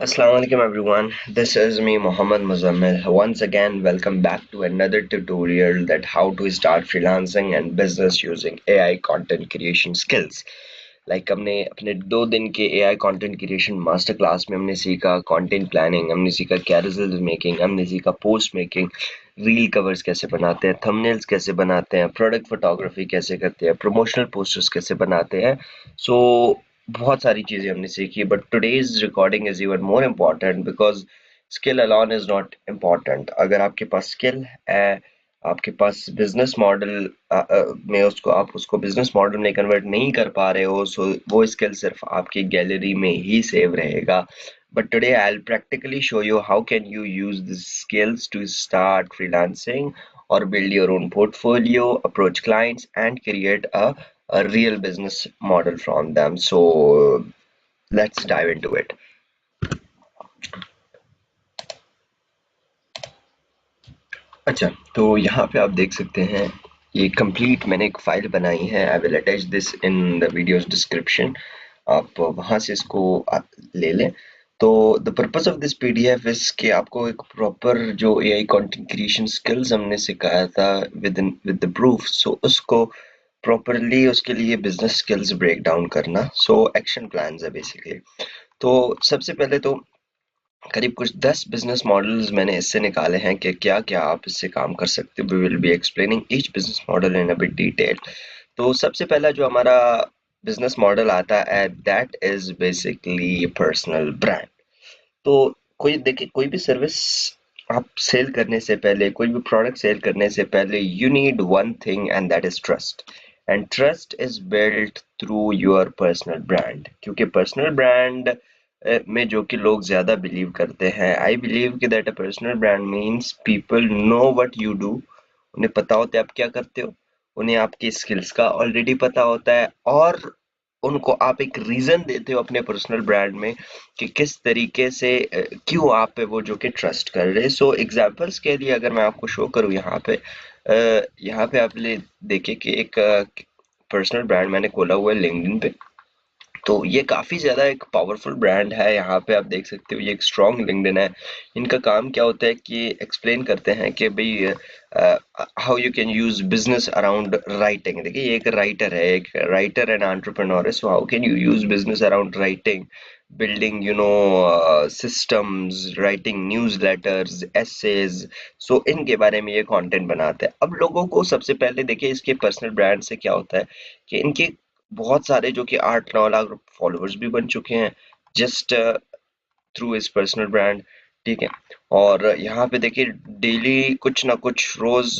Assalamu alaikum everyone. This is me Muhammad Muzammil. Once again, welcome back to another tutorial that how to start freelancing and business using AI content creation skills. हमने अपने 2 दिन के AI content creation master class में हमने सीखा content planning, हमने सीखा carousel making, हमने सीखा पोस्ट मेकिंग, रील कवर्स कैसे बनाते हैं, थंबनेल्स कैसे बनाते हैं, प्रोडक्ट फोटोग्राफी कैसे करते हैं, प्रमोशनल पोस्टर्स कैसे बनाते हैं. सो बहुत सारी चीजें हमने सीखी, but today's recording is even more important because skill alone is not important. अगर आपके पास स्किल है, आपके पास बिजनेस मॉडल में उसको आप उसको बिजनेस मॉडल में कन्वर्ट नहीं कर पा रहे हो, सो वो स्किल सिर्फ आपकी गैलरी में ही सेव रहेगा. But today I'll practically show you how can you use these skills to start freelancing or build your own portfolio, approach clients, and create a real business model from them. So let's dive into it. अच्छा, तो यहाँ पे आप देख सकते हैं ये complete मैंने एक फाइल बनाई है. I will attach this in the videos description. आप वहां से इसको ले लें. तो the purpose of this PDF is कि आपको एक प्रॉपर जो एआई कंटेंट क्रिएशन स्किल्स हमने सिखाया था विद द प्रूफ, सो उसको प्रॉपरली उसके लिए बिजनेस स्किल्स ब्रेक डाउन करना. सो एक्शन प्लान्स है बेसिकली. तो सबसे पहले तो करीब कुछ 10 बिजनेस मॉडल्स मैंने इससे निकाले हैं कि क्या क्या आप इससे काम कर सकते हो. We will be explaining each business model in a bit detail. तो सबसे पहला जो हमारा बिजनेस मॉडल आता है that is basically personal brand. तो कोई देखिए, कोई भी सर्विस आप सेल करने से पहले, कोई भी प्रोडक्ट सेल करने से पहले, you need one thing and that is trust. And trust is built through your personal brand. क्योंकि पर्सनल ब्रांड में जो कि लोग ज्यादा बिलीव करते हैं, आई बिलीव कि that a personal brand means people know what you do. उन्हें पता होता है आप क्या करते हो, उन्हें आपकी स्किल्स का ऑलरेडी पता होता है, और उनको आप एक रीजन देते हो अपने पर्सनल ब्रांड में कि किस तरीके से क्यों आप पे वो जो कि ट्रस्ट कर रहे हैं. सो एग्जांपल्स के लिए अगर मैं आपको शो करूँ यहाँ पे, यहाँ पे आप ले देखिए कि एक पर्सनल ब्रांड मैंने खोला हुआ है लिंक्डइन पे. तो ये काफी ज्यादा एक पावरफुल ब्रांड है. यहाँ पे आप देख सकते हो ये एक स्ट्रॉन्ग लिंक्डइन है. इनका काम क्या होता है कि एक्सप्लेन करते हैं कि भाई how you can use business around writing. देखिए ये एक राइटर है, एक राइटर एंड एंटरप्रेन्योर है. So how can you use business around writing, building systems, writing newsletters, essays. So इनके बारे में ये कंटेंट बनाते हैं. अब लोगों को सबसे पहले देखिए इसके पर्सनल ब्रांड से क्या होता है कि इनके बहुत सारे जो कि 8-9 लाख फॉलोअर्स भी बन चुके हैं just through his personal brand. ठीक है. और यहाँ पे देखिए डेली कुछ ना कुछ रोज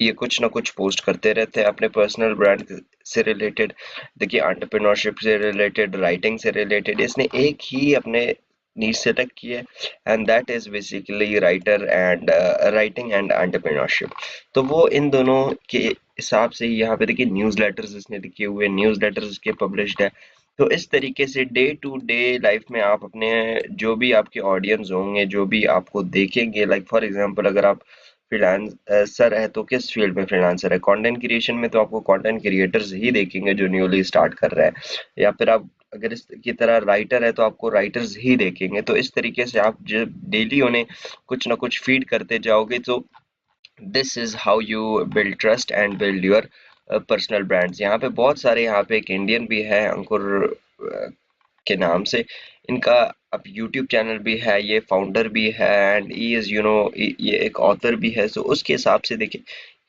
ये कुछ ना कुछ पोस्ट करते रहते हैं अपने पर्सनल ब्रांड से रिलेटेड. देखिए एंटरप्रेन्योरशिप से रिलेटेड, राइटिंग से रिलेटेड, इसने एक ही अपने नीश सेलेक्ट की है and that is basically writer and writing and entrepreneurship. तो वो इन दोनों के हिसाब से ही यहाँ पे देखिए न्यूज लेटर्स इसने लिखे हुए, न्यूज लेटर्स इसके पब्लिश्ड है. तो इस तरीके से डे टू डे लाइफ में आप अपने जो भी आपके ऑडियंस होंगे, जो भी आपको देखेंगे, लाइक फॉर एग्जांपल अगर आप फ्रीलांसर है तो किस फील्ड में फ्रीलांसर है, कंटेंट क्रिएशन में, तो आपको कंटेंट क्रिएटर्स ही देखेंगे जो न्यूली स्टार्ट कर रहे हैं. या फिर आप अगर इस की तरह राइटर है तो आपको राइटर्स ही देखेंगे. तो इस तरीके से आप जब डेली उन्हें कुछ ना कुछ फीड करते जाओगे, तो this is how you build trust and build your personal brands. यहाँ पे बहुत सारे, यहाँ पे एक इंडियन भी है अंकुर के नाम से. इनका अब यूट्यूब चैनल भी है, ये फाउंडर भी है एंड ही इज ये एक ऑथर भी है. सो उसके हिसाब से देखिए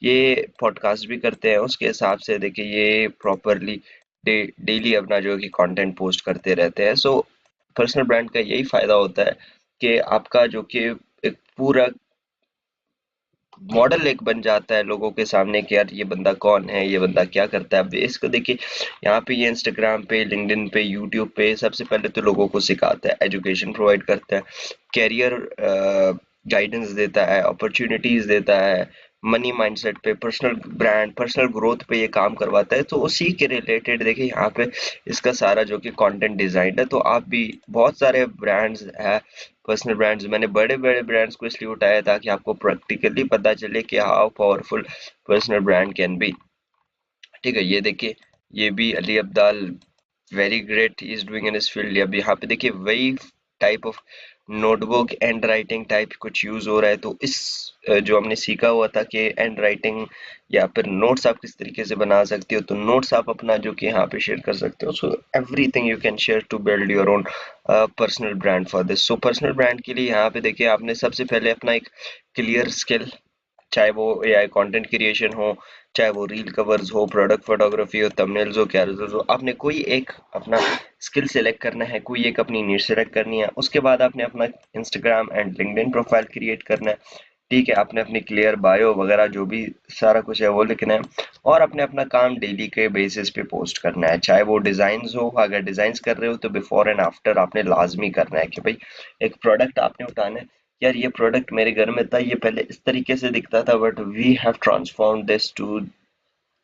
ये पॉडकास्ट भी करते हैं. उसके हिसाब से देखिए ये प्रॉपरली डेली अपना जो है कि कंटेंट पोस्ट करते रहते हैं. सो पर्सनल ब्रांड का यही फायदा होता है कि आपका जो कि एक पूरा मॉडल एक बन जाता है लोगों के सामने कि यार ये बंदा कौन है, ये बंदा क्या करता है. अब इसको देखिए यहाँ पे ये इंस्टाग्राम पे, लिंक्डइन पे, यूट्यूब पे सबसे पहले तो लोगों को सिखाता है, एजुकेशन प्रोवाइड करता है, कैरियर गाइडेंस देता है, अपॉर्चुनिटीज देता है, मनी माइंडसेट पे, पर्सनल ब्रांड, पर्सनल ग्रोथ पे ये काम करवाता है. तो उसी के रिलेटेड देखिए यहाँ पे इसका सारा जो कि कंटेंट डिजाइन है. तो आप भी बहुत सारे ब्रांड्स है, पर्सनल ब्रांड्स, मैंने बड़े बड़े ब्रांड्स को इसलिए उठाया ताकि आपको प्रैक्टिकली पता चले कि how powerful personal brand can be. ठीक है. ये देखिए ये भी Ali Abdaal, very great, he is doing in this field. अब यहाँ पे देखिए वही type of notebook and writing type कुछ यूज हो रहा है, तो इस जो हमने सीखा हुआ था कि एंड राइटिंग या फिर नोट्स आप किस तरीके से बना सकते हो, तो नोट्स आप अपना जो कि यहाँ पे शेयर कर सकते हो। So everything you can share to build your own personal brand for this. So personal brand के लिए यहाँ पे देखिए आपने सबसे पहले अपना एक क्लियर स्किल, चाहे वो एआई कंटेंट क्रिएशन हो, चाहे वो रील कवर्स हो, प्रोडक्ट फोटोग्राफी हो, थंबनेल्स हो, कैरोसेल्स हो, आपने कोई एक अपना स्किल सेलेक्ट करना है, कोई एक अपनी नीश सेलेक्ट करनी है। उसके बाद आपने अपना Instagram and LinkedIn profile create करना है। ठीक है, आपने अपनी क्लियर बायो वगैरह जो भी सारा कुछ है वो लिखना है, और अपने अपना काम डेली के बेसिस पे पोस्ट करना है। चाहे वो डिजाइन्स हो, अगर डिजाइन्स कर रहे हो तो बिफोर एंड आफ्टर आपने लाजमी करना है कि भाई एक प्रोडक्ट आपने उठाना है, यार ये प्रोडक्ट मेरे घर में था, ये पहले इस तरीके से दिखता था, but we have transform this to,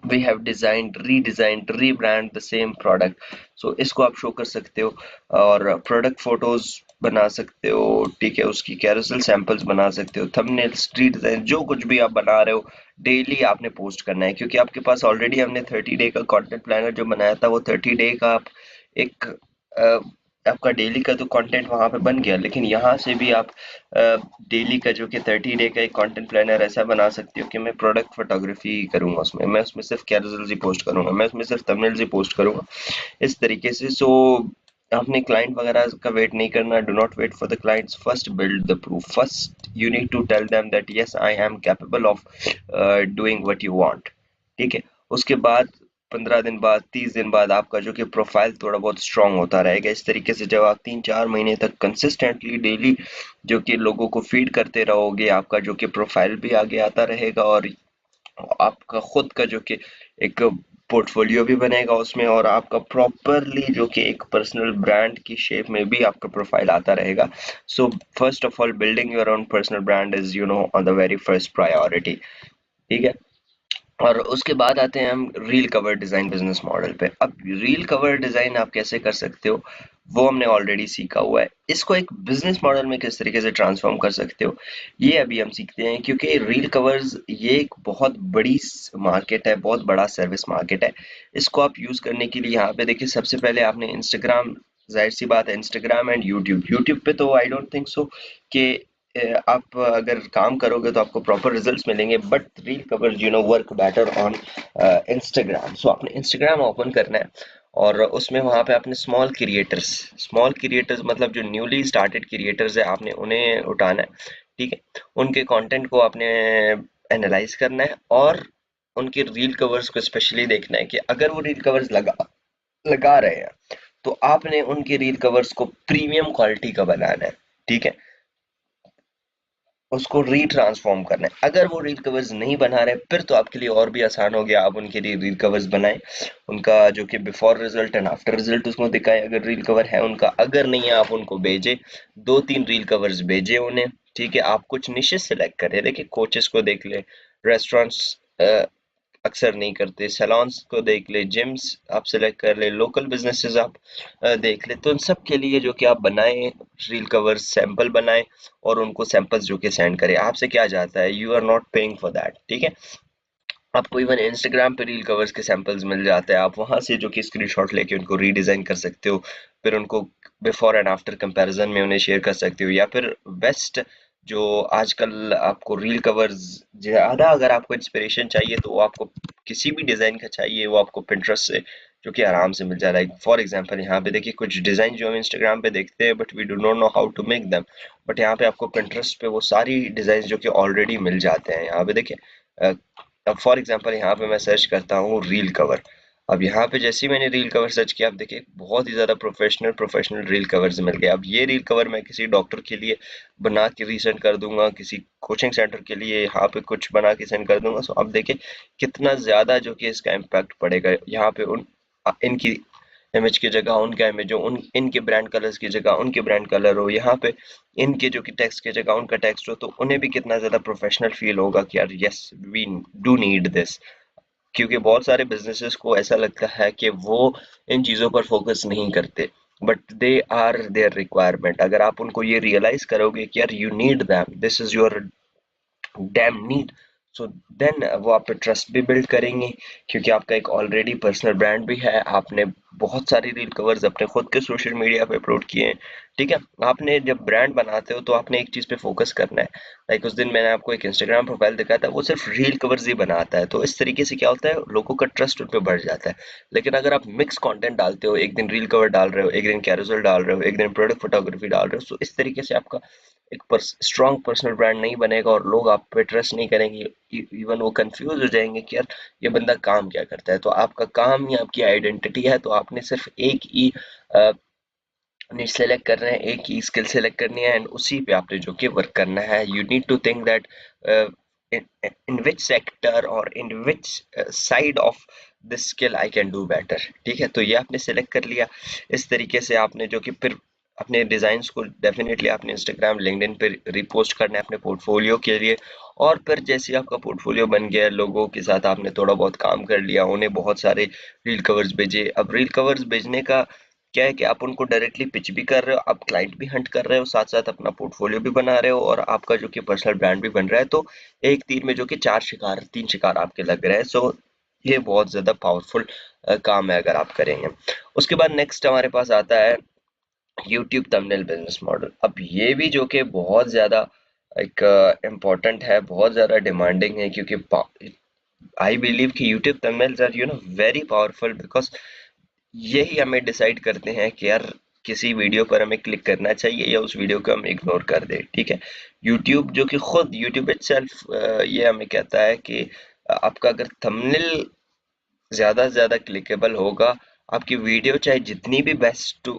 we have designed redesigned rebrand the same product. So इसको आप शो कर सकते हो, और प्रोडक्ट फोटोज बना सकते हो। ठीक है, उसकी कैरोसेल सैंपल्स बना सकते हो, थंबनेल्स, रीडिजाइन, जो कुछ भी आप बना रहे हो डेली आपने पोस्ट करना है, क्योंकि आपके पास ऑलरेडी हमने 30 डे का कंटेंट प्लानर जो बनाया था, वो 30 डे का आप एक आपका डेली का तो कंटेंट वहां पे बन गया, लेकिन यहाँ से भी आप डेली का जो कि 30 डे का एक कंटेंट प्लानर ऐसा बना सकते हो कि मैं प्रोडक्ट फोटोग्राफी करूंगा, उसमें मैं उसमें सिर्फ कैरोसेल्स ही पोस्ट करूंगा, मैं उसमें सिर्फ थंबनेल्स ही पोस्ट करूंगा, इस तरीके से। सो आपने क्लाइंट वगैरह का वेट नहीं करना, do not wait for the clients, first build the proof, first you need to tell them that yes I am capable of doing what you want. ठीक है, उसके बाद 15 दिन बाद, 30 दिन बाद आपका जो कि प्रोफाइल थोड़ा बहुत स्ट्रांग होता रहेगा। इस तरीके से जब आप 3-4 महीने तक कंसिस्टेंटली डेली जो कि लोगों को फीड करते रहोगे, आपका जो कि प्रोफाइल भी आगे आता रहेगा, और आपका खुद का जो कि एक पोर्टफोलियो भी बनेगा उसमें, और आपका प्रॉपरली जो कि एक पर्सनल ब्रांड की शेप में भी आपका प्रोफाइल आता रहेगा। So first of all building your own personal brand is on the very first priority. ठीक है, और उसके बाद आते हैं हम reel cover design business model पे। अब रील कवर डिजाइन आप कैसे कर सकते हो, वो हमने ऑलरेडी सीखा हुआ है। इसको एक बिजनेस मॉडल में किस तरीके से ट्रांसफॉर्म कर सकते हो, ये अभी हम सीखते हैं, क्योंकि रील कवर्स ये एक बहुत बड़ी मार्केट है, बहुत बड़ा सर्विस मार्केट है। इसको आप यूज करने के लिए यहाँ पे देखिए, सबसे पहले आपने इंस्टाग्राम, जाहिर सी बात है इंस्टाग्राम एंड यूट्यूब, यूट्यूब पे तो आई डोंट थिंक सो कि आप अगर काम करोगे तो आपको प्रॉपर रिजल्ट्स मिलेंगे, but reel cover work better on Instagram. So आपने इंस्टाग्राम ओपन करना है, और उसमें वहां पे आपने स्मॉल क्रिएटर्स मतलब जो न्यूली स्टार्टेड क्रिएटर्स है, आपने उन्हें उठाना है। ठीक है, उनके कंटेंट को आपने एनालाइज करना है, और उनके रील कवर्स को स्पेशली देखना है कि अगर वो रील कवर्स लगा लगा रहे हैं, तो आपने उनके रील कवर्स को प्रीमियम क्वालिटी का बनाना है। ठीक है, उसको रीट्रांसफॉर्म करना है। अगर वो रील कवर्स नहीं बना रहे, फिर तो आपके लिए और भी आसान हो गया, आप उनके लिए रील कवर्स बनाएं, उनका जो कि before result and after result उसको दिखाएं, अगर रील कवर है उनका, अगर नहीं है आप उनको भेजें, 2-3 रील कवर्स भेजें उन्हें। ठीक है, आप कुछ निशेस सेलेक्ट करें, देखिए कोचेस को देख ले, रेस्टोरेंट्स अक्सर नहीं करते, सैलून्स को देख ले, जिम्स आप सेलेक्ट कर ले, लोकल बिजनेसेस आप देख ले, तो उन सब के लिए जो कि आप बनाएं रील कवर्स, सैंपल बनाएं, और उनको सैंपल्स जो कि सेंड करें। आपसे क्या जाता है, you are not paying for that. ठीक है, आपको इवन इंस्टाग्राम पे रील कवर्स के सैंपल्स मिल जाते हैं, आप वहां से जो कि स्क्रीनशॉट लेके उनको रीडिजाइन कर सकते हो, फिर उनको बिफोर एंड आफ्टर कंपैरिजन में उन्हें शेयर कर सकते हो। या फिर बेस्ट जो आजकल आपको रील कवर्स ज्यादा, अगर आपको इंस्पिरेशन चाहिए तो वो आपको किसी भी डिजाइन का चाहिए, वो आपको पिंटरेस्ट से जो कि आराम से मिल जा रहा है। फॉर एग्जांपल यहाँ पे देखिए कुछ डिजाइन जो हम इंस्टाग्राम पे देखते हैं, but we do not know how to make them, but यहाँ पे आपको पिंटरेस्ट पे वो सारी डिजाइन जो कि ऑलरेडी मिल जाते हैं। यहाँ पे देखिए, अब फॉर एग्जांपल यहाँ पे मैं सर्च करता हूँ रील कवर, अब यहाँ पे जैसे ही मैंने रील कवर सर्च किया, आप देखिए बहुत ही ज्यादा प्रोफेशनल रील कवर्स मिल गए। अब ये रील कवर मैं किसी डॉक्टर के लिए बना के रीसेंड कर दूंगा, किसी कोचिंग सेंटर के लिए यहाँ पे कुछ बना के सेंड कर दूंगा। सो अब देखिए कितना ज्यादा जो कि इसका इम्पैक्ट पड़ेगा। यहाँ पे उन इनकी इमेज की जगह उनका इमेज हो, उन इनके ब्रांड कलर्स की जगह उनके ब्रांड कलर हो, यहाँ पे इनके जो कि टेक्स्ट की जगह उनका टेक्स्ट हो, तो उन्हें भी कितना ज्यादा प्रोफेशनल फील होगा कि यार yes we do need this. क्योंकि बहुत सारे बिजनेसेस को ऐसा लगता है कि वो इन चीजों पर फोकस नहीं करते, but they are their requirement. अगर आप उनको ये रियलाइज करोगे कि यार you need them, this is your damn need, so then वो आप पे ट्रस्ट भी बिल्ड करेंगे, क्योंकि आपका एक ऑलरेडी पर्सनल ब्रांड भी है, आपने बहुत सारी रील कवर्स अपने खुद के सोशल मीडिया पे अपलोड किए हैं। ठीक है, आपने जब ब्रांड बनाते हो तो आपने एक चीज पे फोकस करना है। लाइक उस दिन मैंने आपको एक इंस्टाग्राम प्रोफाइल दिखाया था, वो सिर्फ रील कवर्स ही बनाता है, तो इस तरीके से क्या होता है, लोगों का ट्रस्ट उन पे बढ़ जाता है। लेकिन अगर आप मिक्स कंटेंट डालते हो, एक दिन रील कवर डाल रहे हो, एक दिन कैरोसेल डाल रहे हो, एक दिन प्रोडक्ट फोटोग्राफी डाल रहे हो, तो इस तरीके से आपका एक स्ट्रॉन्ग पर्सनल ब्रांड नहीं बनेगा और लोग आप पे ट्रस्ट नहीं करेंगे। इवन वो कंफ्यूज हो जाएंगे कि यार ये बंदा काम क्या करता है। तो आपका काम ही आपकी आइडेंटिटी है, तो आपने सिर्फ एक ही निश सेलेक्ट कर रहे हैं, एक ही स्किल सेलेक्ट करनी है एंड उसी पे आपने जो कि वर्क करना है। You need to think that in which sector or in which side of this skill I can do better. ठीक है, तो ये आपने सेलेक्ट कर लिया। इस तरीके से आपने जो कि फिर अपने डिजाइन्स को डेफिनेटली आपने इंस्टाग्राम लिंक्डइन पे रिपोस्ट करना है अपने पोर्टफोलियो के लिए। और फिर जैसे आपका पोर्टफोलियो बन गया, लोगों के साथ आपने थोड़ा बहुत काम कर लिया, उन्हें बहुत सारे रील कवर्स भेजे। अब रील कवर्स भेजने का क्या है कि आप उनको डायरेक्टली पिच भी कर रहे हो, आप क्लाइंट भी हंट कर रहे हो, साथ साथ अपना पोर्टफोलियो भी बना रहे हो और आपका जो कि पर्सनल ब्रांड भी बन रहा है। तो एक तीर में जो कि चार शिकार, तीन शिकार आपके लग रहे हैं। सो ये बहुत ज्यादा पावरफुल काम है अगर आप करेंगे। उसके बाद नेक्स्ट हमारे पास आता है यूट्यूब थंबनेल बिजनेस मॉडल। अब ये भी जो कि बहुत ज्यादा एक इम्पोर्टेंट है, बहुत ज्यादा डिमांडिंग है, क्योंकि आई बिलीव कि YouTube thumbnails are very powerful, because यही हमें डिसाइड करते हैं कि यार किसी वीडियो पर हमें क्लिक करना चाहिए या उस वीडियो को हम इग्नोर कर दें। ठीक है, यूट्यूब जो कि खुद यूट्यूब इटसेल्फ ये हमें कहता है कि आपका अगर थंबनेल ज्यादा से ज्यादा क्लिकेबल होगा, आपकी वीडियो चाहे जितनी भी best,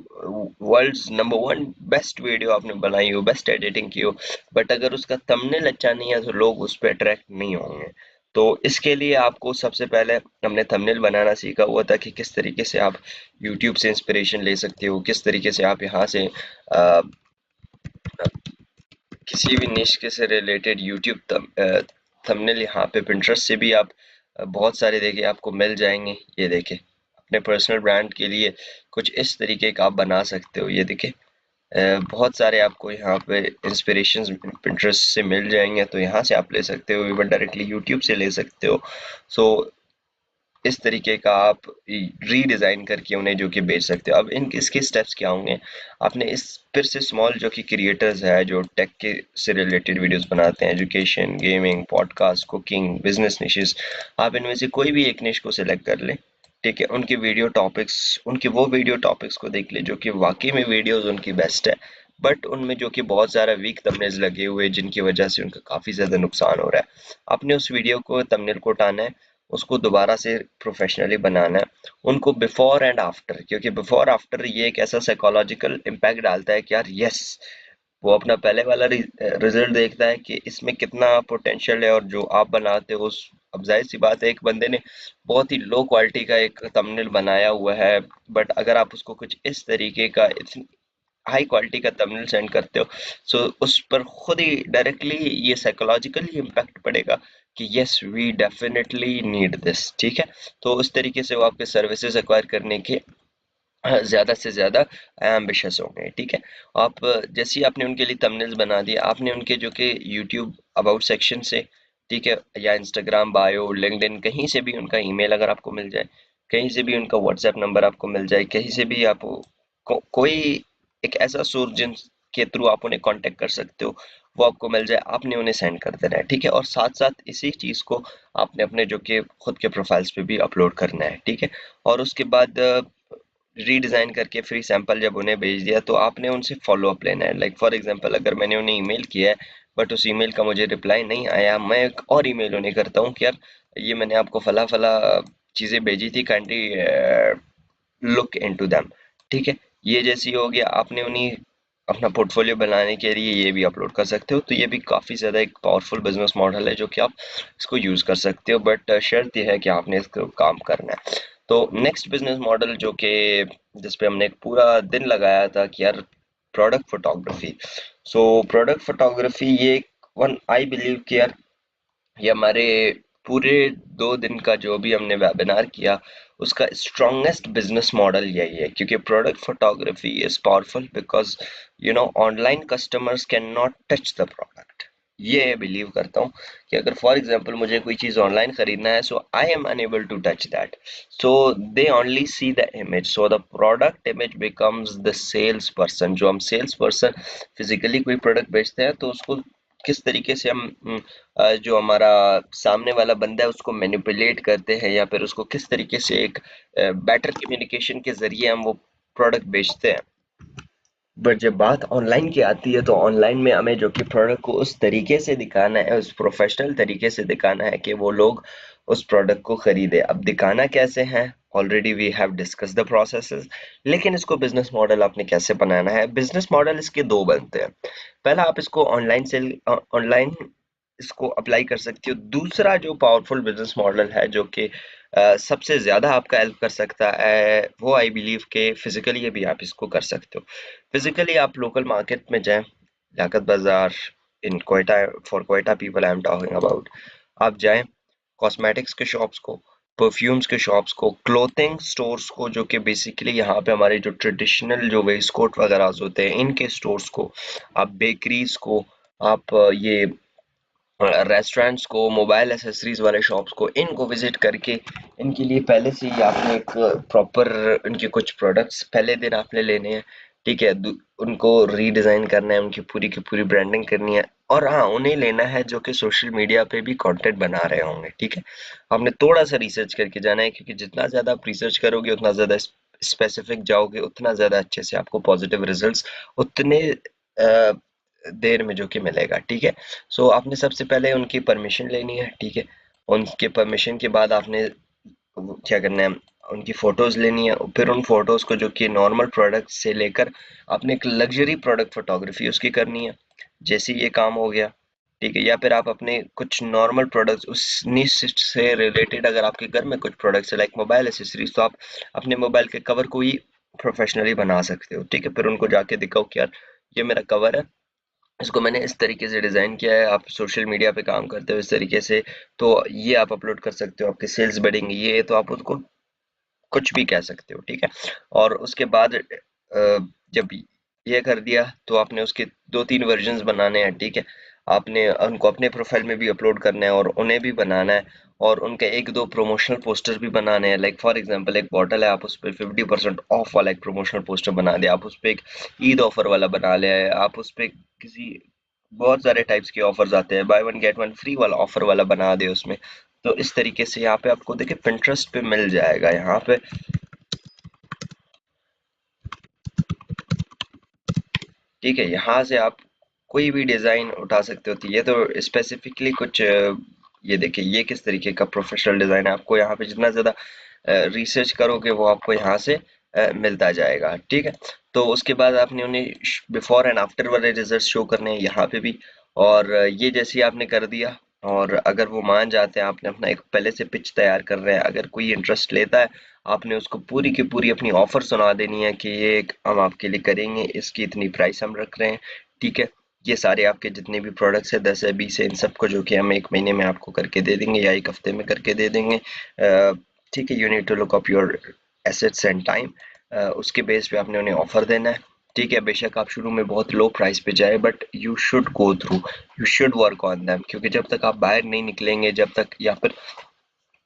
world's number one best video आपने बनाई हो, बेस्ट एडिटिंग की हो, बट अगर उसका थंबनेल अच्छा नहीं है तो लोग उस पर अट्रैक्ट नहीं होंगे। तो इसके लिए आपको सबसे पहले हमने थंबनेल बनाना सीखा हुआ था कि किस तरीके से आप यूट्यूब से इंस्पिरेशन ले सकते हो, किस तरीके से आप यहाँ से किसी भी निश के से रिलेटेड यूट्यूब थंबनेल यहाँ पे पिंटरेस्ट से भी आप बहुत सारे देखे आपको मिल जाएंगे। ये देखे, अपने पर्सनल ब्रांड के लिए कुछ इस तरीके का आप बना सकते हो। ये देखे, बहुत सारे आपको यहाँ पे इंस्पिरेशंस पिंटरेस्ट से मिल जाएंगे, तो यहाँ से आप ले सकते हो, इवन डायरेक्टली यूट्यूब से ले सकते हो। सो इस तरीके का आप रीडिजाइन करके उन्हें जो कि बेच सकते हो। अब इन इसके स्टेप्स क्या होंगे, आपने इस फिर से स्मॉल जो कि क्रिएटर्स है जो टेक के से रिलेटेड वीडियोस बनाते हैं, education, gaming, podcast, cooking, business niches, आप इनमें से कोई भी एक निश को सिलेक्ट कर ले। ठीक है, उनके वीडियो टॉपिक्स, उनके वो वीडियो टॉपिक्स को देख ले जो कि वाकई में वीडियोस उनकी बेस्ट है, बट उनमें जो कि बहुत सारा वीक थंबनेल्स लगे हुए हैं जिनकी वजह से उनका काफी ज्यादा नुकसान हो रहा है। आपने उस वीडियो को थंबनेल को उठाना है, उसको दोबारा से प्रोफेशनली बनाना है, उनको बिफोर एंड आफ्टर, क्योंकि बिफोर आफ्टर ये एक ऐसा साइकोलॉजिकल इम्पैक्ट डालता है कि यार यस, वो अपना पहले वाला रिजल्ट देखता है कि इसमें कितना पोटेंशियल है और जो आप बनाते हो उस, अब जाहिर सी बात है एक बंदे ने बहुत ही लो क्वालिटी का एक थंबनेल बनाया हुआ है, बट अगर आप उसको कुछ इस तरीके का हाई क्वालिटी का थंबनेल सेंड करते हो, सो उस पर खुद ही डायरेक्टली ये साइकोलॉजिकली इम्पैक्ट पड़ेगा कि yes we definitely need this. ठीक है, तो उस तरीके से वो आपके सर्विसेज एक्वायर करने के ज्यादा से ज्यादा एम्बिशियस होंगे। ठीक है, आप जैसे ही आपने उनके लिए थंबनेल्स बना दिए, आपने उनके जो कि यूट्यूब अबाउट सेक्शन से, ठीक है, या इंस्टाग्राम बायो, लिंक्डइन, कहीं से भी उनका ईमेल अगर आपको मिल जाए, कहीं से भी उनका व्हाट्सएप नंबर आपको मिल जाए, कहीं से भी आप कोई एक ऐसा सोर्स जिन के थ्रू आप उन्हें कांटेक्ट कर सकते हो, वो आपको मिल जाए, आपने उन्हें सेंड कर देना है। ठीक है, और साथ साथ इसी चीज को आपने अपने जो कि खुद के प्रोफाइल्स पे भी अपलोड करना है। ठीक है, और उसके बाद रीडिजाइन करके फ्री सैंपल जब उन्हें भेज दिया तो आपने उनसे फॉलो अप लेना है। लाइक फॉर एग्जांपल, अगर मैंने उन्हें ईमेल किया है बट उस ईमेल का मुझे रिप्लाई नहीं आया, मैं एक और ईमेल उन्हें करता हूँ कि यार ये मैंने आपको फला फला चीजें भेजी थी, काइंडली लुक इनटू देम। ठीक है, ये जैसी हो गया, आपने उन्हें अपना पोर्टफोलियो बनाने के लिए ये भी अपलोड कर सकते हो। तो ये भी काफी ज्यादा एक पावरफुल बिजनेस मॉडल है जो कि आप इसको यूज कर सकते हो, बट शर्त यह है कि आपने इसको काम करना है। तो नेक्स्ट बिजनेस मॉडल जो कि जिस पे हमने एक पूरा दिन लगाया था कि यार product photography. So product photography ये वन आई बिलीव कि यार ये हमारे पूरे 2 दिन का जो भी हमने वेबिनार किया उसका स्ट्रॉन्गेस्ट बिजनेस मॉडल यही है, क्योंकि product photography is powerful because online customers can not touch the product. ये बिलीव करता हूँ कि अगर फॉर एग्जांपल मुझे कोई चीज़ ऑनलाइन खरीदना है, so I am unable to touch that, so they only see the image, so the product image becomes the sales person. जो हम सेल्स पर्सन फिजिकली कोई प्रोडक्ट बेचते हैं तो उसको किस तरीके से हम जो हमारा सामने वाला बंदा है उसको मैनिपुलेट करते हैं, या फिर उसको किस तरीके से एक बेटर कम्युनिकेशन के जरिए हम वो प्रोडक्ट बेचते हैं। बट जब बात ऑनलाइन की आती है तो ऑनलाइन में हमें जो कि प्रोडक्ट को उस तरीके से दिखाना है, उस प्रोफेशनल तरीके से दिखाना है कि वो लोग उस प्रोडक्ट को खरीदे। अब दिखाना कैसे है, already we have discuss the processes, लेकिन इसको बिजनेस मॉडल आपने कैसे बनाना है। बिजनेस मॉडल इसके दो बनते हैं। पहला, आप इसको ऑनलाइन इसको अप्लाई कर सकती हो। दूसरा जो पावरफुल बिजनेस मॉडल है जो कि सबसे ज्यादा आपका हेल्प कर सकता है, वो आई बिलीव के फिजिकली भी आप इसको कर सकते हो। फिजिकली आप लोकल मार्केट में जाएं, Liaquat Bazaar in Quetta, for Quetta people I am talking about. आप जाएं कॉस्मेटिक्स के शॉप्स को, परफ्यूम्स के शॉप्स को, क्लोथिंग स्टोर्स को, जो कि बेसिकली यहाँ पे हमारे जो ट्रेडिशनल जो वेस्टकोट वगैरह होते हैं इनके स्टोर्स को, आप बेकरीज को, आप ये रेस्टोरेंट्स को, मोबाइल एसेसरीज वाले शॉप्स को, इनको विजिट करके इनके लिए पहले से ही आपने एक प्रॉपर इनके कुछ प्रोडक्ट्स पहले दिन आपने लेने हैं। ठीक है, उनको रीडिजाइन करना है, उनकी पूरी की पूरी ब्रांडिंग करनी है, और हाँ उन्हें लेना है जो कि सोशल मीडिया पे भी कंटेंट बना रहे होंगे। ठीक है, आपने थोड़ा सा रिसर्च करके जाना है, क्योंकि जितना ज्यादा आप रिसर्च करोगे उतना ज्यादा स्पेसिफिक जाओगे, उतना ज्यादा अच्छे से आपको पॉजिटिव रिजल्ट्स उतने देर में जो कि मिलेगा। ठीक है, सो आपने सबसे पहले उनकी परमिशन लेनी है। ठीक है, उनके परमिशन के बाद आपने क्या करना है, उनकी फोटोज लेनी है, फिर उन फोटोज को जो कि नॉर्मल प्रोडक्ट से लेकर आपने एक लग्जरी प्रोडक्ट फोटोग्राफी उसकी करनी है, जैसे ये काम हो गया। ठीक है, या फिर आप अपने कुछ नॉर्मल प्रोडक्ट्स उस निश से रिलेटेड, अगर आपके घर में कुछ प्रोडक्ट्स है लाइक मोबाइल एसेसरीज, तो आप अपने मोबाइल के कवर को ही प्रोफेशनली बना सकते हो। ठीक है, फिर उनको जाके दिखाओ कि यार ये मेरा कवर है, इसको मैंने इस तरीके से डिज़ाइन किया है, आप सोशल मीडिया पे काम करते हो इस तरीके से, तो ये आप अपलोड कर सकते हो, आपके सेल्स बढ़ेंगे, ये तो आप उसको कुछ भी कह सकते हो। ठीक है, और उसके बाद जब ये कर दिया तो आपने उसके दो तीन वर्जन्स बनाने हैं। ठीक है, आपने उनको अपने प्रोफाइल में भी अपलोड करना है और उन्हें भी बनाना है, और उनके एक दो प्रमोशनल पोस्टर भी बनाने हैं। लाइक फॉर एग्जांपल एक बॉटल है, आप उस पर 50% ऑफ वाला एक प्रमोशनल पोस्टर बना दे, आप उस पर एक ईद ऑफर वाला बना ले, आप उस पर किसी बहुत सारे टाइप्स के ऑफर्स आते हैं, by one get one free वाला ऑफर वाला बना दे उसमें। तो इस तरीके से यहाँ पे आपको देखिए पिंटरेस्ट पे मिल जाएगा यहाँ पे। ठीक है, यहाँ से आप कोई भी डिज़ाइन उठा सकते हो। तो ये तो स्पेसिफिकली कुछ ये देखिए ये किस तरीके का प्रोफेशनल डिज़ाइन है, आपको यहाँ पे जितना ज़्यादा रिसर्च करोगे वो आपको यहाँ से मिलता जाएगा। ठीक है, तो उसके बाद आपने उन्हें बिफोर एंड आफ्टर वाले रिजल्ट शो करने हैं यहाँ पे भी, और ये जैसे ही आपने कर दिया, और अगर वो मान जाते हैं, आपने अपना एक पहले से पिच तैयार कर रहे हैं, अगर कोई इंटरेस्ट लेता है, आपने उसको पूरी की पूरी अपनी ऑफर सुना देनी है कि ये हम आपके लिए करेंगे, इसकी इतनी प्राइस हम रख रहे हैं। ठीक है, ये सारे आपके जितने भी प्रोडक्ट्स है 10 है 20 है, इन सबको जो कि हम एक महीने में आपको करके दे देंगे या एक हफ्ते में करके दे देंगे। ठीक है, you need to look up your assets and time, उसके बेस पे आपने उन्हें ऑफर देना है। ठीक है, बेशक आप शुरू में बहुत लो प्राइस पे जाए, but you should go through, you should work on them, क्योंकि जब तक आप बाहर नहीं निकलेंगे, जब तक, या फिर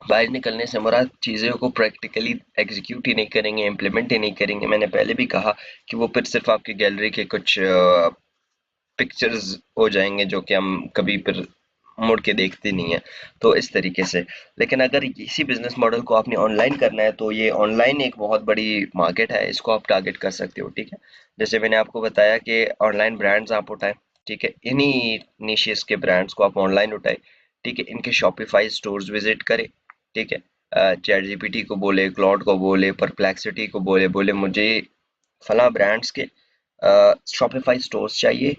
बाहर निकलने से मुराद चीज़ों को प्रैक्टिकली एग्जीक्यूट ही नहीं करेंगे, इम्प्लीमेंट ही नहीं करेंगे, मैंने पहले भी कहा कि वो फिर सिर्फ आपकी गैलरी के कुछ पिक्चर्स हो जाएंगे जो कि हम कभी फिर मुड़ के देखते नहीं है। तो इस तरीके से, लेकिन अगर इसी बिजनेस मॉडल को आपने ऑनलाइन करना है तो ये ऑनलाइन एक बहुत बड़ी मार्केट है, इसको आप टारगेट कर सकते हो। ठीक है, जैसे मैंने आपको बताया कि ऑनलाइन ब्रांड्स आप उठाएं। ठीक है, इन्हीं निशियस के ब्रांड्स को आप ऑनलाइन उठाएं। ठीक है, इनके शॉपिफाई स्टोर्स विजिट करें। ठीक है, चैट जीपीटी को बोले, क्लाउड को बोले, परप्लेक्सिटी को बोले, बोले मुझे फला ब्रांड्स के शॉपिफाई स्टोर्स चाहिए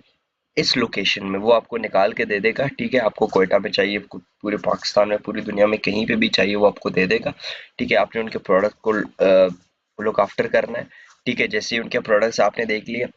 इस लोकेशन में, वो आपको निकाल के दे देगा। ठीक है, आपको कोयटा में चाहिए, पूरे पाकिस्तान में, पूरी दुनिया में कहीं पे भी चाहिए, वो आपको दे देगा। ठीक है, आपने उनके प्रोडक्ट को लुक आफ्टर करना है। ठीक है, जैसे ही उनके प्रोडक्ट्स आपने देख लिए,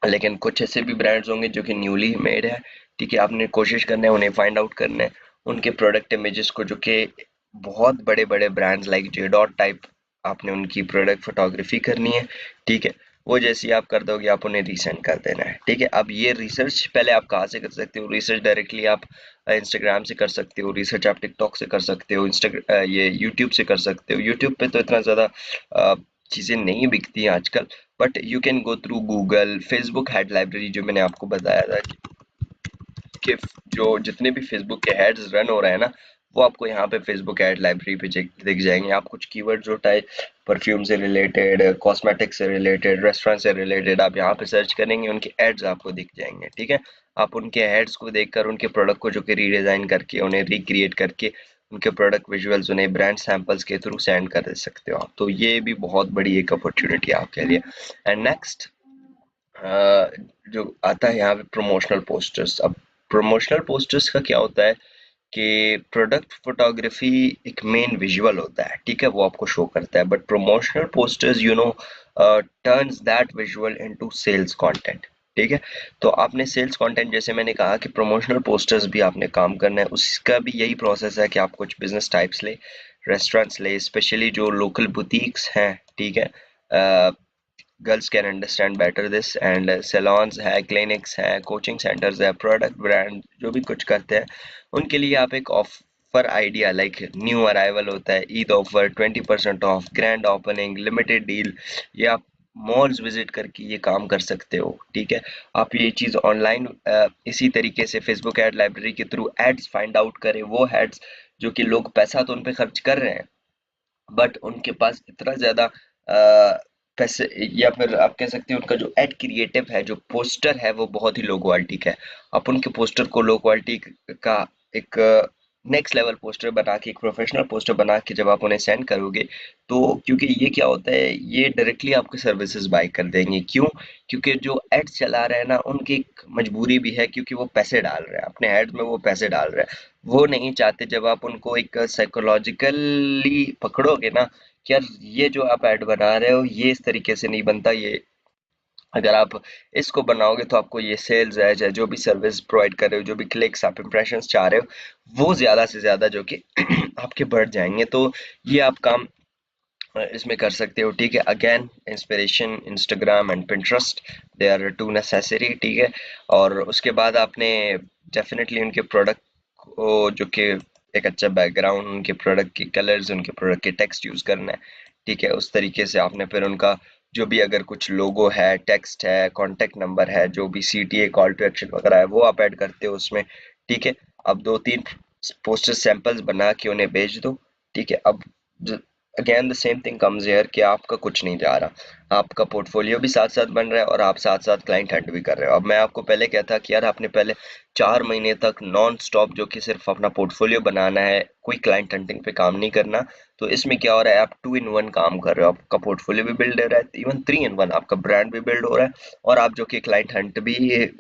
लेकिन कुछ ऐसे भी ब्रांड्स होंगे जो कि न्यूली मेड है। ठीक है, आपने कोशिश करना है उन्हें फाइंड आउट करना है, उनके प्रोडक्ट इमेजेस को, जो कि बहुत बड़े बड़े brands like J dot type, आपने उनकी प्रोडक्ट फोटोग्राफी करनी है। ठीक है, वो जैसे ही आप कर दोगे आप उन्हें रीसेंड कर देना है, ठीक है। अब ये रिसर्च पहले आप कहाँ से कर सकते हो? रिसर्च डायरेक्टली आप इंस्टाग्राम से कर सकते हो, रिसर्च आप टिकटॉक से कर सकते हो, ये यूट्यूब से कर सकते हो। यूट्यूब पे तो इतना ज़्यादा चीज़ें नहीं बिकती हैं आजकल, but you can go through Google, Facebook head library जो मैंने आपको बताया था कि जो जितने भी फेसबुक के एड्स रन हो रहे हैं ना, वो आपको यहाँ पे फेसबुक एड लाइब्रेरी पे दिख जाएंगे। आप कुछ कीवर्ड जो टाइप परफ्यूम से रिलेटेड, कॉस्मेटिक्स से रिलेटेड, रेस्टोरेंट से रिलेटेड आप यहाँ पे सर्च करेंगे, उनके एड्स आपको दिख जाएंगे, ठीक है। आप उनके एड्स को देखकर उनके प्रोडक्ट को जो कि रीडिजाइन करके उन्हें रिक्रिएट करके उनके प्रोडक्ट विजुअल्स उन्हें ब्रांड सैंपल्स के थ्रू सेंड कर दे सकते हो आप। तो ये भी बहुत बड़ी एक अपॉर्चुनिटी है आपके लिए। एंड नेक्स्ट जो आता है यहाँ पे प्रमोशनल पोस्टर्स। अब प्रमोशनल पोस्टर्स का क्या होता है कि प्रोडक्ट फोटोग्राफी एक मेन विजुअल होता है, ठीक है, वो आपको शो करता है, but promotional posters turns that visual into sales content, ठीक है। तो आपने सेल्स कंटेंट, जैसे मैंने कहा कि प्रमोशनल पोस्टर्स भी आपने काम करना है, उसका भी यही प्रोसेस है कि आप कुछ बिजनेस टाइप्स ले, रेस्टोरेंट्स ले, स्पेशली जो लोकल बुटीक्स हैं, ठीक है, girls can understand better this, and salons है, क्लिनिक्स है, कोचिंग सेंटर्स है, प्रोडक्ट ब्रांड जो भी कुछ करते हैं, उनके लिए आप एक offer idea like new arrival होता है, Eid offer, 20% of, grand opening, limited deal, ये आप मॉल्स विजिट करके ये काम कर सकते हो, ठीक है। आप ये चीज़ ऑनलाइन इसी तरीके से फेसबुक एड लाइब्रेरी के थ्रू एड्स फाइंड आउट करें, वो एड्स जो कि लोग पैसा तो उन पे खर्च कर रहे हैं, बट उनके पास इतना ज्यादा पैसे, या फिर आप कह सकते हैं उनका जो एड क्रिएटिव है, जो पोस्टर है, वो बहुत ही लो क्वालिटी का है। आप उनके पोस्टर को लो क्वालिटी का एक नेक्स्ट लेवल पोस्टर बना के, एक प्रोफेशनल पोस्टर बना के जब आप उन्हें सेंड करोगे, तो क्योंकि ये क्या होता है, ये डायरेक्टली आपके सर्विसेज बाय कर देंगे। क्यों? क्योंकि जो एड्स चला रहे हैं ना, उनकी एक मजबूरी भी है, क्योंकि वो पैसे डाल रहे हैं अपने एड्स में, वो पैसे डाल रहे हैं, वो नहीं चाहते जब आप उनको एक साइकोलॉजिकली पकड़ोगे ना कि यार ये जो आप ऐड बना रहे हो ये इस तरीके से नहीं बनता, ये अगर आप इसको बनाओगे तो आपको ये सेल्स है, चाहे जो भी सर्विस प्रोवाइड कर रहे हो, जो भी क्लिक्स आप इंप्रेशंस चाह रहे हो, वो ज्यादा से ज्यादा जो कि आपके बढ़ जाएंगे। तो ये आप काम इसमें कर सकते हो, ठीक है। Again inspiration, Instagram and Pinterest, they are too necessary, ठीक है। और उसके बाद आपने डेफिनेटली उनके प्रोडक्ट को जो कि एक अच्छा बैकग्राउंड, उनके प्रोडक्ट के कलर्स, उनके प्रोडक्ट के टेक्स्ट यूज करना है, ठीक है। उस तरीके से आपने फिर उनका जो भी अगर कुछ लोगो है, टेक्स्ट है, कॉन्टेक्ट नंबर है, जो भी सीटीए कॉल टू एक्शन वगैरह है, वो आप ऐड करते हो उसमें, ठीक है। अब 2-3 पोस्टर सैंपल्स बना के उन्हें भेज दो, ठीक है। अब again the same thing comes here कि आपका कुछ नहीं जा रहा, आपका पोर्टफोलियो भी साथ साथ बन रहा है और आप साथ साथ क्लाइंट हंट भी कर रहे हो। अब मैं आपको पहले कहता कि यार आपने पहले 4 महीने तक नॉन स्टॉप जो कि सिर्फ अपना पोर्टफोलियो बनाना है, कोई क्लाइंट हंटिंग पे काम नहीं करना। तो इसमें क्या हो रहा है, आप 2 in 1 काम कर रहे हो, आपका पोर्टफोलियो भी बिल्ड हो रहा है, इवन 3 in 1 आपका ब्रांड भी बिल्ड हो रहा है, और आप जो कि क्लाइंट हंट भी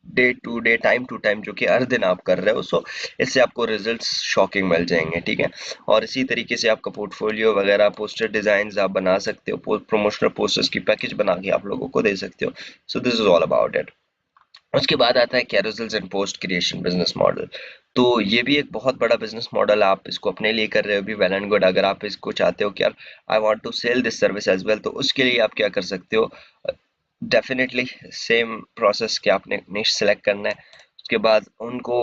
day to day, time to time जो कि हर दिन आप कर रहे हो। सो इससे आपको रिजल्ट्स शॉकिंग मिल जाएंगे, ठीक है। और इसी तरीके से आपका पोर्टफोलियो वगैरह, पोस्टर डिजाइन आप बना सकते हो, प्रमोशनल पोस्टर्स की पैकेज बना के आप लोगों को दे सकते हो। So this is all about it. उसके बाद आता है carousels and post creation business model. तो ये भी एक बहुत बड़ा बिजनेस मॉडल, आप इसको अपने लिए कर रहे हो भी, वेल एंड गुड। अगर आप इसको चाहते हो कि यार I want to sell this service as well, तो उसके लिए आप क्या कर सकते हो, डेफिनेटली सेम प्रोसेस कि आपने निश सेलेक्ट करना है, उसके बाद उनको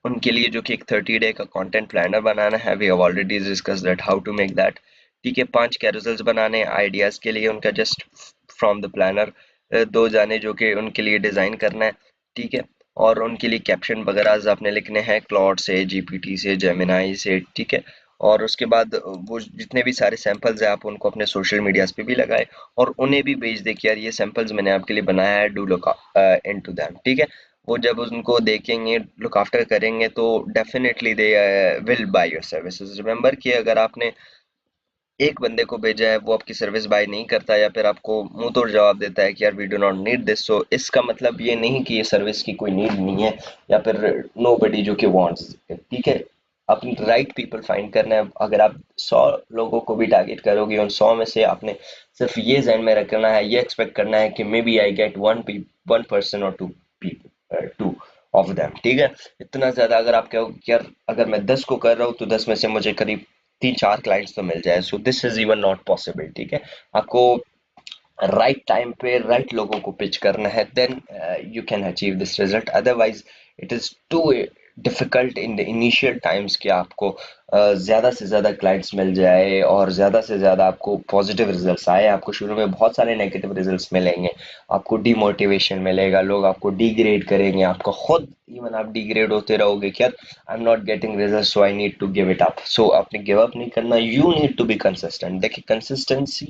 उनके लिए जो कि एक 30 डे का कंटेंट प्लानर बनाना है, we have already discuss that how to make that, ठीक है। 5 कैरोसेल्स बनाने आइडियाज के लिए उनका, जस्ट फ्रॉम द प्लानर, 2 जाने जो कि उनके लिए डिजाइन करना है, ठीक है। और उनके लिए कैप्शन वगैरह आपने लिखने हैं क्लॉड से, जीपीटी से, जेमिनाई से, ठीक है। और उसके बाद वो जितने भी सारे सैंपल्स हैं आप उनको अपने सोशल मीडियाज पे भी लगाए और उन्हें भी भेज दे कि यार ये सैंपल्स मैंने आपके लिए बनाया है, डू लुक इनटू दैम, ठीक है। वो जब उनको देखेंगे, लुक आफ्टर करेंगे, तो definitely they will by your services. Remember कि अगर आपने एक बंदे को भेजा है, वो आपकी सर्विस बाय नहीं करता या फिर आपको मुंह तोड़ जवाब देता है कि यार we do not need this, so इसका मतलब ये नहीं कि ये सर्विस की कोई नीड नहीं है या फिर नोबडी जो कि वांट्स, ठीक है। अपनी राइट पीपल फाइंड करना है। अगर आप 100 लोगों को भी टारगेट करोगे, उन 100 में से आपने सिर्फ ये ध्यान में रखना है, ये एक्सपेक्ट करना है कि maybe I get 1 person और 2 पीपल, 2 ऑफ देम, ठीक है। इतना ज्यादा अगर आप कहो कि यार अगर मैं 10 को कर रहा हूँ तो 10 में से मुझे करीब 3-4 क्लाइंट्स तो मिल जाए, so this is even not possible, ठीक है। आपको राइट टाइम पे राइट लोगों को पिच करना है, then you can achieve this result. Otherwise it is too difficult in the initial times कि आपको ज्यादा से ज्यादा क्लाइंट्स मिल जाए और ज्यादा से ज्यादा आपको पॉजिटिव रिजल्ट्स आए। आपको शुरू में बहुत सारे नेगेटिव रिजल्ट्स मिलेंगे, आपको डिमोटिवेशन मिलेगा, लोग आपको डिग्रेड करेंगे, आपका खुद इवन आप डिग्रेड होते रहोगे कि यार I am not getting result so I need to give it up. So आपने गिव अप नहीं करना, you need to be consistent. देखिए कंसिस्टेंसी,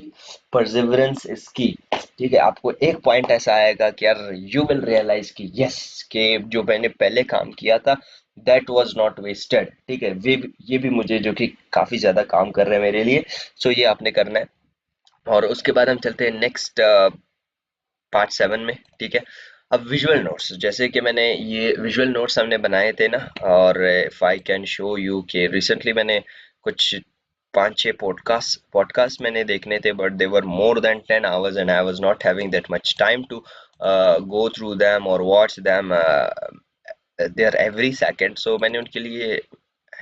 परसिवरेंस इज की। ठीक है, आपको एक पॉइंट ऐसा आएगा कि यार यू विल रियलाइज कि यस, कि जो मैंने पहले काम किया था दैट वाज नॉट वेस्टेड। ठीक है, ये भी मुझे जो कि काफी ज्यादा काम कर रहे हैं मेरे लिए। सो ये आपने करना है। और उसके बाद हम चलते हैं नेक्स्ट पार्ट 7 में। ठीक है, अब विजुअल नोट्स, जैसे कि मैंने ये विजुअल नोट्स हमने बनाए थे ना, और if I can show you कि रिसेंटली मैंने कुछ 5-6 पॉडकास्ट पॉडकास्ट मैंने देखने थे, but they were more than 10 hours and I was not having that much time to go through them और watch them there every second. So मैंने उनके लिए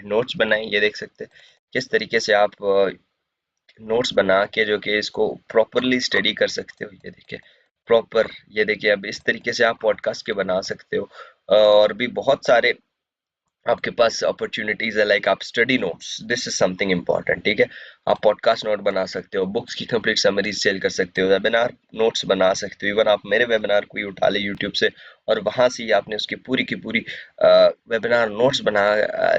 नोट्स बनाए, ये देख सकते हैं किस तरीके से आप नोट्स बना के जो कि इसको प्रॉपरली स्टडी कर सकते हो। ये देखिए प्रॉपर, ये देखिए अब इस तरीके से आप पॉडकास्ट के बना सकते हो। और भी बहुत सारे आपके पास अपॉर्चुनिटीज है, लाइक आप study notes, this is something important. ठीक है, आप पॉडकास्ट नोट बना सकते हो, बुक्स की कंप्लीट समरीज सेल कर सकते हो, वेबिनार नोट्स बना सकते हो। इवन आप मेरे वेबिनार को ही उठा ले यूट्यूब से और वहां से ही आपने उसकी पूरी की पूरी वेबिनार नोट्स बना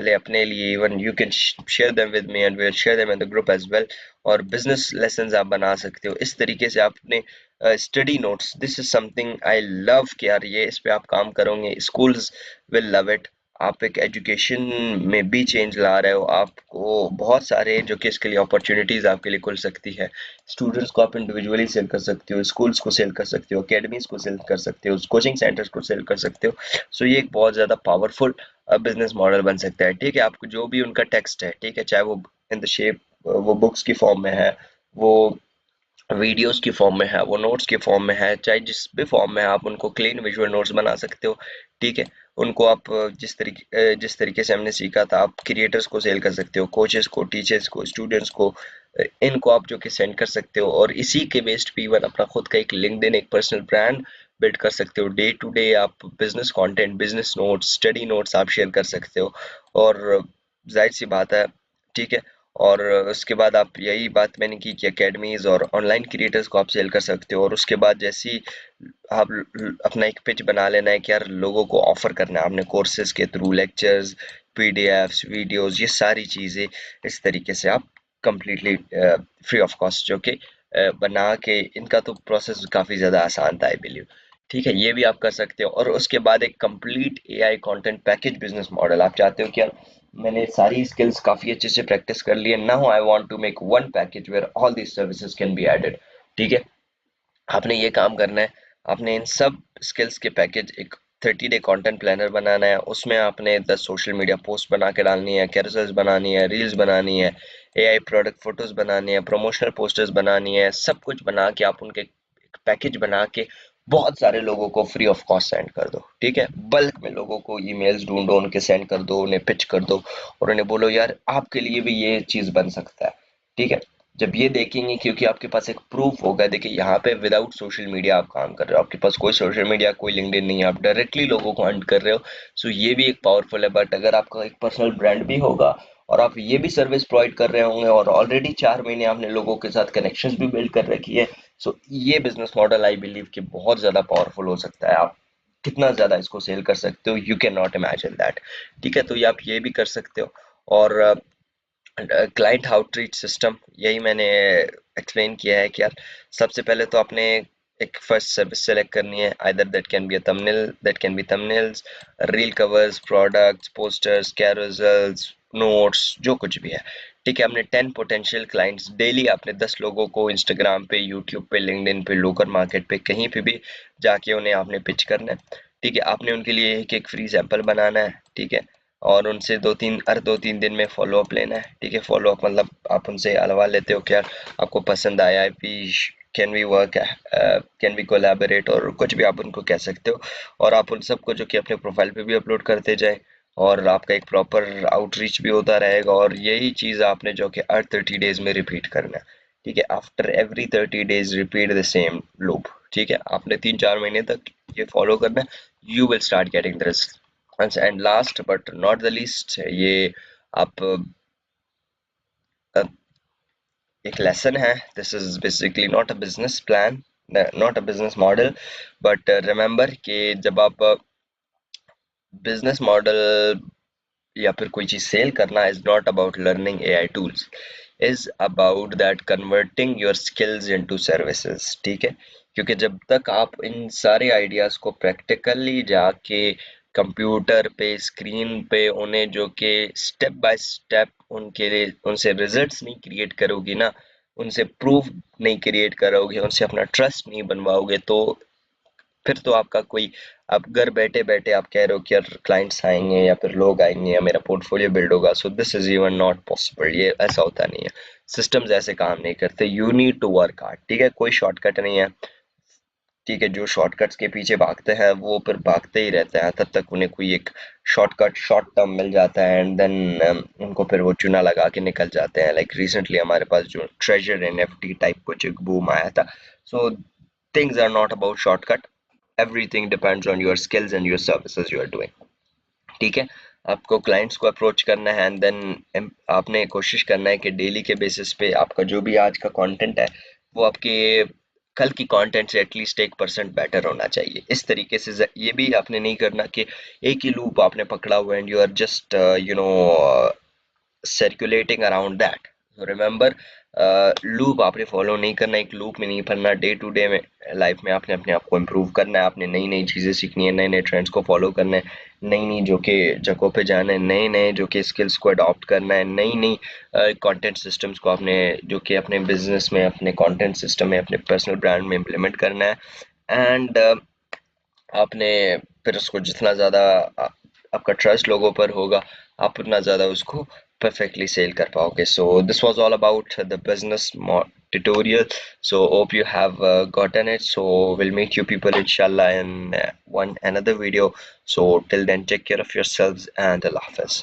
ले अपने लिए। Even you can share them with me and we will share them in the group as well. और बिजनेस लेसन्स आप बना सकते हो। इस तरीके से आपने study notes, this is something I love कि यार ये इस पे आप काम करोगे, स्कूल्स विल लव इट। आप एक एजुकेशन में भी चेंज ला रहे हो, आपको बहुत सारे जो कि इसके लिए अपॉर्चुनिटीज आपके लिए खुल सकती है। स्टूडेंट्स को आप इंडिविजुअली सेल कर सकते हो, स्कूल्स को सेल कर सकते हो, अकेडमीज को सेल कर सकते हो, कोचिंग सेंटर्स को सेल कर सकते हो। सो ये एक बहुत ज़्यादा पावरफुल बिजनेस मॉडल बन सकता है। ठीक है, आपको जो भी उनका टेक्स्ट है, ठीक है, चाहे वो इन द शेप वो बुक्स की फॉर्म में है, वो वीडियोस की फॉर्म में है, वो नोट्स के फॉर्म में है, चाहे जिस भी फॉर्म में है, आप उनको क्लीन विजुअल नोट्स बना सकते हो। ठीक है, उनको आप जिस तरीके से हमने सीखा था, आप क्रिएटर्स को सेल कर सकते हो, कोचेस को, टीचर्स को, स्टूडेंट्स को, इनको आप जो कि सेंड कर सकते हो। और इसी के बेस्ड पे इवन अपना खुद का एक लिंक्डइन, एक पर्सनल ब्रांड बिल्ड कर सकते हो। डे टू डे आप business content, business notes, study notes आप शेयर कर सकते हो। और जाहिर सी बात है, ठीक है, और उसके बाद आप यही बात मैंने की कि एकेडमीज और ऑनलाइन क्रिएटर्स को आप सेल कर सकते हो। और उसके बाद जैसे ही आप अपना एक पिच बना लेना है कि यार लोगों को ऑफर करना है, आपने कोर्सेज के थ्रू, लेक्चर्स, पीडीएफ्स, वीडियोस, ये सारी चीज़ें इस तरीके से आप कंप्लीटली फ्री ऑफ कॉस्ट जो कि बना के, इनका तो प्रोसेस काफ़ी ज़्यादा आसान था आई बिलीव। ठीक है, ये भी आप कर सकते हो। और उसके बाद एक complete AI content package business model, आप चाहते हो कि यार मैंने सारी स्किल्स काफी अच्छे से प्रैक्टिस कर ली है, now I want to make one package where all these services can be added. ठीक है, आपने ये काम करना है। आपने इन सब स्किल्स के पैकेज, एक 30 डे कंटेंट प्लानर बनाना है, उसमें आपने 10 सोशल मीडिया पोस्ट बना के डालनी है, कैरोसेल्स बनानी है, रील्स बनानी है, एआई प्रोडक्ट फोटोज बनानी है, प्रमोशनल पोस्टर्स बनानी है, सब कुछ बना के आप उनके एक पैकेज बना के बहुत सारे लोगों को फ्री ऑफ कॉस्ट सेंड कर दो। ठीक है, बल्क में लोगों को ईमेल्स ढूंढो, उनके सेंड कर दो, उन्हें पिच कर दो और उन्हें बोलो यार आपके लिए भी ये चीज बन सकता है। ठीक है, जब ये देखेंगे, क्योंकि आपके पास एक प्रूफ होगा। देखिए यहाँ पे विदाउट सोशल मीडिया आप काम कर रहे हो, आपके पास कोई सोशल मीडिया, कोई लिंक्डइन नहीं है, आप डायरेक्टली लोगों को अर्न कर रहे हो। सो ये भी एक पावरफुल है। बट अगर आपका एक पर्सनल ब्रांड भी होगा और आप ये भी सर्विस प्रोवाइड कर रहे होंगे और ऑलरेडी 4 महीने आपने लोगों के साथ कनेक्शंस भी बिल्ड कर रखी है, सो ये बिजनेस मॉडल आई बिलीव कि बहुत ज्यादा पावरफुल हो सकता है। आप कितना ज्यादा इसको सेल कर सकते हो, you can not imagine that. ठीक है, तो ये आप ये भी कर सकते हो। और क्लाइंट आउटरीच सिस्टम, यही मैंने एक्सप्लेन किया है कि यार सबसे पहले तो आपने एक फर्स्ट सर्विस सेलेक्ट करनी है, either that can be a thumbnail, that can be thumbnails, reel covers, products, posters, carousels, notes, जो कुछ भी है। ठीक है, आपने 10 पोटेंशियल क्लाइंट्स, डेली आपने 10 लोगों को इंस्टाग्राम पे, यूट्यूब पे, लिंक्डइन पे, लोकल मार्केट पे, कहीं पे भी जाके उन्हें आपने पिच करना है। ठीक है, आपने उनके लिए एक एक फ्री सैंपल बनाना है। ठीक है, और उनसे 2-3 दिन में फॉलो अप लेना है। ठीक है, फॉलो अप मतलब आप उनसे अलवा लेते हो क्या, आपको पसंद आया है, भी can we work, can we collaborate, और कुछ भी आप उनको कह सकते हो। और आप उन सबको जो कि अपने प्रोफाइल पे भी अपलोड करते जाएं और आपका एक प्रॉपर आउटरीच भी होता रहेगा। और यही चीज़ आपने जो कि हर 30 डेज में रिपीट करना है। ठीक है, after every 30 days repeat the same loop. ठीक है, आपने 3-4 महीने तक ये फॉलो करना है, you will start getting the result. And last but not the least, ये आप एक लेसन है, this is basically not a business plan, not a business model, but remember कि जब आप बिजनेस मॉडल या फिर कोई चीज सेल करना is not about learning AI tools, is about that converting your skills into services. ठीक है, क्योंकि जब तक आप इन सारे आइडियाज को प्रैक्टिकली जाके कंप्यूटर पे स्क्रीन पे उन्हें जो कि स्टेप बाय स्टेप उनके लिए उनसे रिजल्ट्स नहीं क्रिएट करोगी ना, उनसे प्रूफ नहीं क्रिएट करोगे, उनसे अपना ट्रस्ट नहीं बनवाओगे, तो फिर तो आपका कोई, आप घर बैठे बैठे आप कह रहे हो कि यार क्लाइंट्स आएंगे या फिर लोग आएंगे या मेरा पोर्टफोलियो बिल्ड होगा, so this is even not possible. ये ऐसा होता नहीं है, सिस्टम्स ऐसे काम नहीं करते, you need to work hard. ठीक है, कोई शॉर्टकट नहीं है। ठीक है, जो शॉर्टकट्स के पीछे भागते हैं वो फिर भागते ही रहते हैं, तब तक उन्हें कोई एक शॉर्टकट शॉर्ट टर्म मिल जाता है, एंड देन उनको फिर वो चुना लगा के निकल जाते हैं। लाइक रिसेंटली हमारे पास जो ट्रेजर एनएफटी टाइप कुछ एक बूम आया था। So things are not about shortcut, everything depends on your skills and your services you are doing। ठीक है, आपको क्लाइंट्स को अप्रोच करना है, एंड देन आपने कोशिश करना है कि डेली के बेसिस पे आपका जो भी आज का कंटेंट है वो आपके कल की कंटेंट से एटलीस्ट 1% बेटर होना चाहिए। इस तरीके से ये भी आपने नहीं करना कि एक ही लूप आपने पकड़ा हुआ and you are just circulating around that. Remember, loop आपने फॉलो नहीं करना, एक लूप में नहीं पढ़ना, डे टू डे में लाइफ में आपने अपने आप को इम्प्रूव करना है, आपने नई नई चीज़ें सीखनी है, नए नए ट्रेंड्स को फॉलो करना है, नई नई जो कि जगहों पे जाना है, नए नए जो कि स्किल्स को अडॉप्ट करना है, नई नई कंटेंट सिस्टम्स को आपने जो कि अपने बिजनेस में, अपने कंटेंट सिस्टम में, अपने पर्सनल ब्रांड में इम्प्लीमेंट करना है। एंड आपने फिर उसको जितना ज़्यादा आपका ट्रस्ट लोगों पर होगा, आप उतना ज़्यादा उसको perfectly सेल कर पाओगे। So this was all about the business tutorial. So hope you have gotten it. So we'll meet you people inshallah in one another video. So till then, take care of yourselves and Allah Hafiz.